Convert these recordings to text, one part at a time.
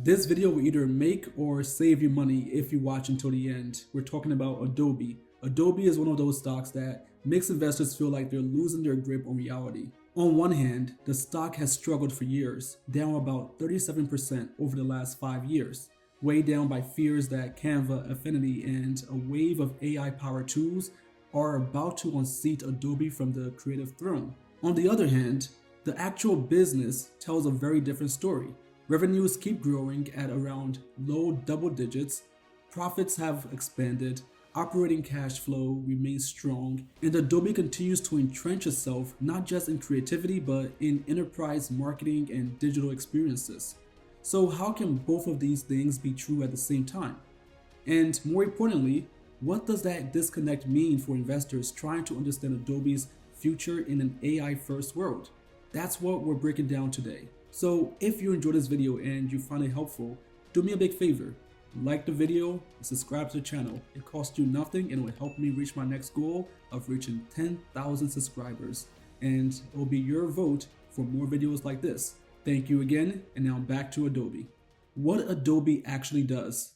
This video will either make or save you money if you watch until the end. We're talking about Adobe. Adobe is one of those stocks that makes investors feel like they're losing their grip on reality. On one hand, the stock has struggled for years, down about 37% over the last 5 years, weighed down by fears that Canva, Affinity, and a wave of AI-powered tools are about to unseat Adobe from the creative throne. On the other hand, the actual business tells a very different story. Revenues keep growing at around low double digits, profits have expanded, operating cash flow remains strong, and Adobe continues to entrench itself not just in creativity but in enterprise marketing and digital experiences. So how can both of these things be true at the same time? And more importantly, what does that disconnect mean for investors trying to understand Adobe's future in an AI-first world? That's what we're breaking down today. So if you enjoyed this video and you find it helpful, do me a big favor. Like the video and subscribe to the channel. It costs you nothing and it will help me reach my next goal of reaching 10,000 subscribers. And it will be your vote for more videos like this. Thank you again, and now back to Adobe. What Adobe actually does.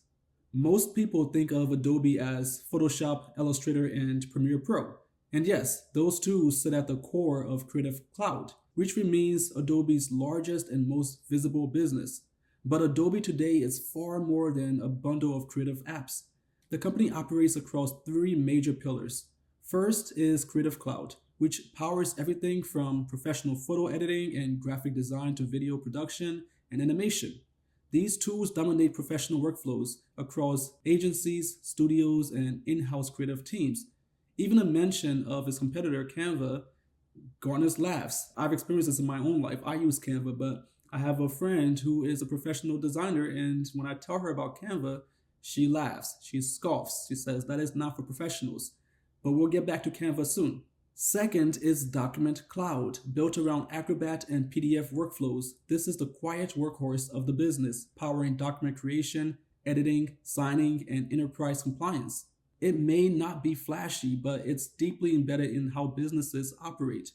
Most people think of Adobe as Photoshop, Illustrator, and Premiere Pro. And yes, those tools sit at the core of Creative Cloud, which remains Adobe's largest and most visible business. But Adobe today is far more than a bundle of creative apps. The company operates across three major pillars. First is Creative Cloud, which powers everything from professional photo editing and graphic design to video production and animation. These tools dominate professional workflows across agencies, studios, and in-house creative teams. Even a mention of its competitor Canva garners laughs. I've experienced this in my own life. I use Canva, but I have a friend who is a professional designer, and when I tell her about Canva, she laughs, she scoffs, she says that is not for professionals. But we'll get back to Canva soon. Second is Document Cloud, built around Acrobat and PDF workflows. This is the quiet workhorse of the business, powering document creation, editing, signing, and enterprise compliance. It may not be flashy, but it's deeply embedded in how businesses operate.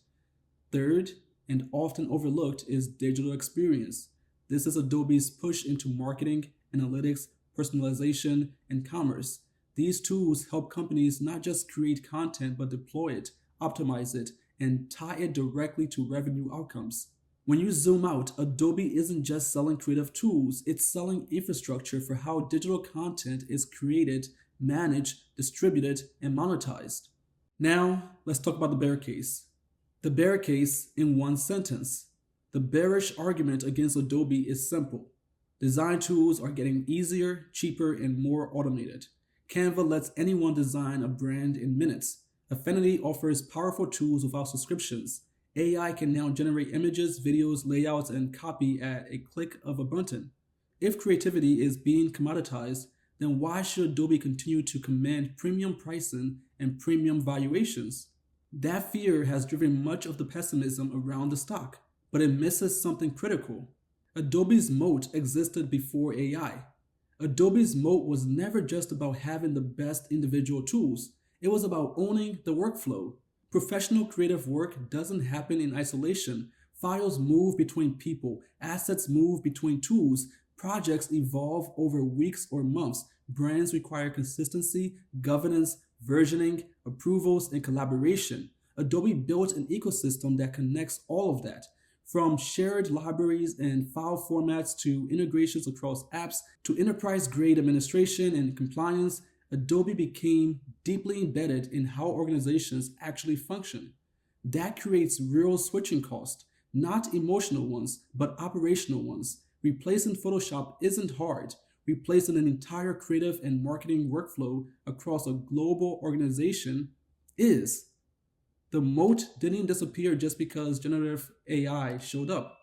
Third, and often overlooked, is digital experience. This is Adobe's push into marketing, analytics, personalization, and commerce. These tools help companies not just create content, but deploy it, optimize it, and tie it directly to revenue outcomes. When you zoom out, Adobe isn't just selling creative tools, it's selling infrastructure for how digital content is created, managed, distributed, and monetized. Now, let's talk about the bear case. The bear case in one sentence. The bearish argument against Adobe is simple. Design tools are getting easier, cheaper, and more automated. Canva lets anyone design a brand in minutes. Affinity offers powerful tools without subscriptions. AI can now generate images, videos, layouts, and copy at a click of a button. If creativity is being commoditized, then why should Adobe continue to command premium pricing and premium valuations? That fear has driven much of the pessimism around the stock, but it misses something critical. Adobe's moat existed before AI. Adobe's moat was never just about having the best individual tools. It was about owning the workflow. Professional creative work doesn't happen in isolation. Files move between people, assets move between tools, projects evolve over weeks or months. Brands require consistency, governance, versioning, approvals, and collaboration. Adobe built an ecosystem that connects all of that. From shared libraries and file formats to integrations across apps to enterprise-grade administration and compliance, Adobe became deeply embedded in how organizations actually function. That creates real switching costs, not emotional ones, but operational ones. Replacing Photoshop isn't hard. Replacing an entire creative and marketing workflow across a global organization is. The moat didn't disappear just because generative AI showed up.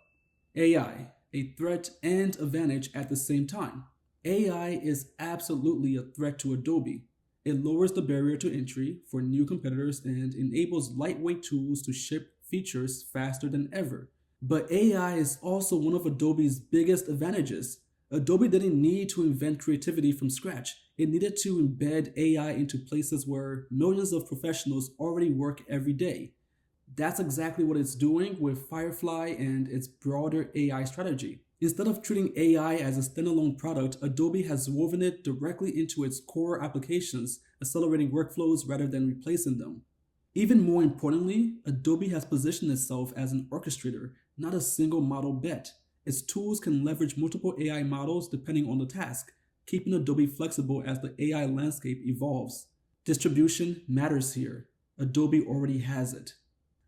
AI, a threat and advantage at the same time. AI is absolutely a threat to Adobe. It lowers the barrier to entry for new competitors and enables lightweight tools to ship features faster than ever. But AI is also one of Adobe's biggest advantages. Adobe didn't need to invent creativity from scratch. It needed to embed AI into places where millions of professionals already work every day. That's exactly what it's doing with Firefly and its broader AI strategy. Instead of treating AI as a standalone product, Adobe has woven it directly into its core applications, accelerating workflows rather than replacing them. Even more importantly, Adobe has positioned itself as an orchestrator, not a single model bet. Its tools can leverage multiple AI models depending on the task, keeping Adobe flexible as the AI landscape evolves. Distribution matters here. Adobe already has it.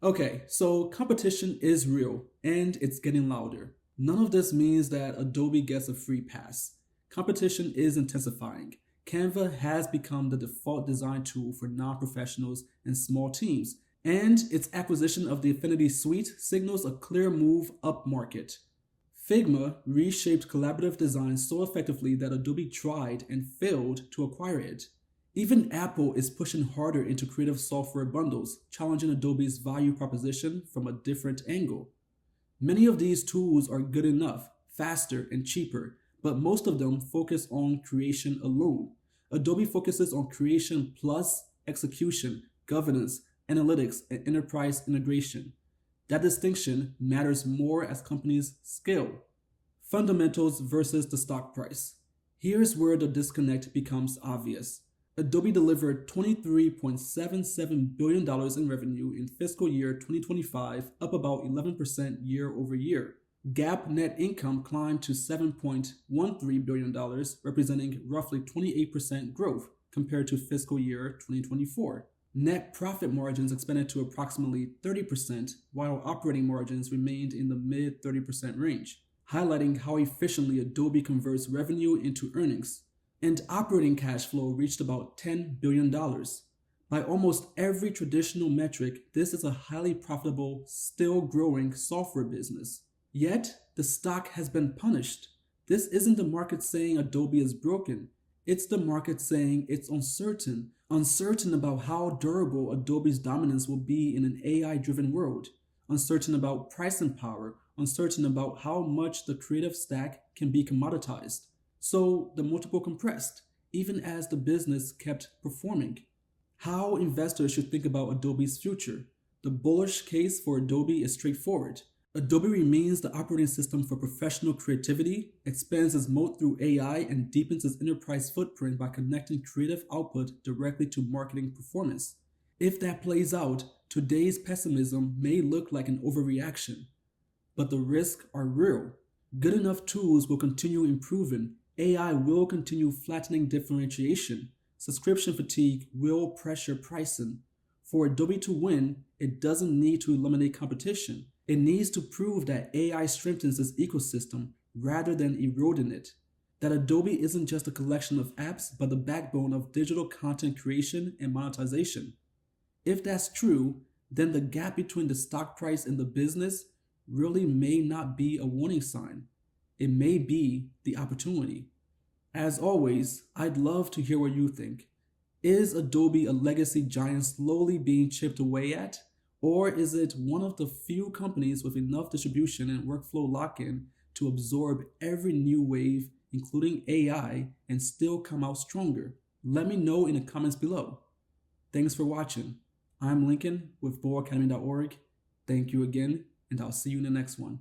Okay, so competition is real and it's getting louder. None of this means that Adobe gets a free pass. Competition is intensifying. Canva has become the default design tool for non-professionals and small teams, and its acquisition of the Affinity suite signals a clear move upmarket. Figma reshaped collaborative design so effectively that Adobe tried and failed to acquire it. Even Apple is pushing harder into creative software bundles, challenging Adobe's value proposition from a different angle. Many of these tools are good enough, faster, and cheaper, but most of them focus on creation alone. Adobe focuses on creation plus execution, governance, analytics, and enterprise integration. That distinction matters more as companies scale. Fundamentals versus the stock price. Here's where the disconnect becomes obvious. Adobe delivered $23.77 billion in revenue in fiscal year 2025, up about 11% year over year. GAAP net income climbed to $7.13 billion, representing roughly 28% growth compared to fiscal year 2024. Net profit margins expanded to approximately 30%, while operating margins remained in the mid 30% range, highlighting how efficiently Adobe converts revenue into earnings. And operating cash flow reached about $10 billion. By almost every traditional metric, this is a highly profitable, still growing software business. Yet, the stock has been punished. This isn't the market saying Adobe is broken. It's the market saying it's uncertain about how durable Adobe's dominance will be in an AI-driven world, uncertain about pricing power, uncertain about how much the creative stack can be commoditized. So the multiple compressed, even as the business kept performing. How investors should think about Adobe's future. The bullish case for Adobe is straightforward. Adobe remains the operating system for professional creativity, expands its moat through AI, and deepens its enterprise footprint by connecting creative output directly to marketing performance. If that plays out, today's pessimism may look like an overreaction, but the risks are real. Good enough tools will continue improving. AI will continue flattening differentiation. Subscription fatigue will pressure pricing. For Adobe to win, it doesn't need to eliminate competition. It needs to prove that AI strengthens its ecosystem rather than eroding it. That Adobe isn't just a collection of apps, but the backbone of digital content creation and monetization. If that's true, then the gap between the stock price and the business really may not be a warning sign. It may be the opportunity. As always, I'd love to hear what you think. Is Adobe a legacy giant slowly being chipped away at? Or is it one of the few companies with enough distribution and workflow lock-in to absorb every new wave, including AI, and still come out stronger? Let me know in the comments below. Thanks for watching. I'm Lincoln with BoAcademy.org. Thank you again, and I'll see you in the next one.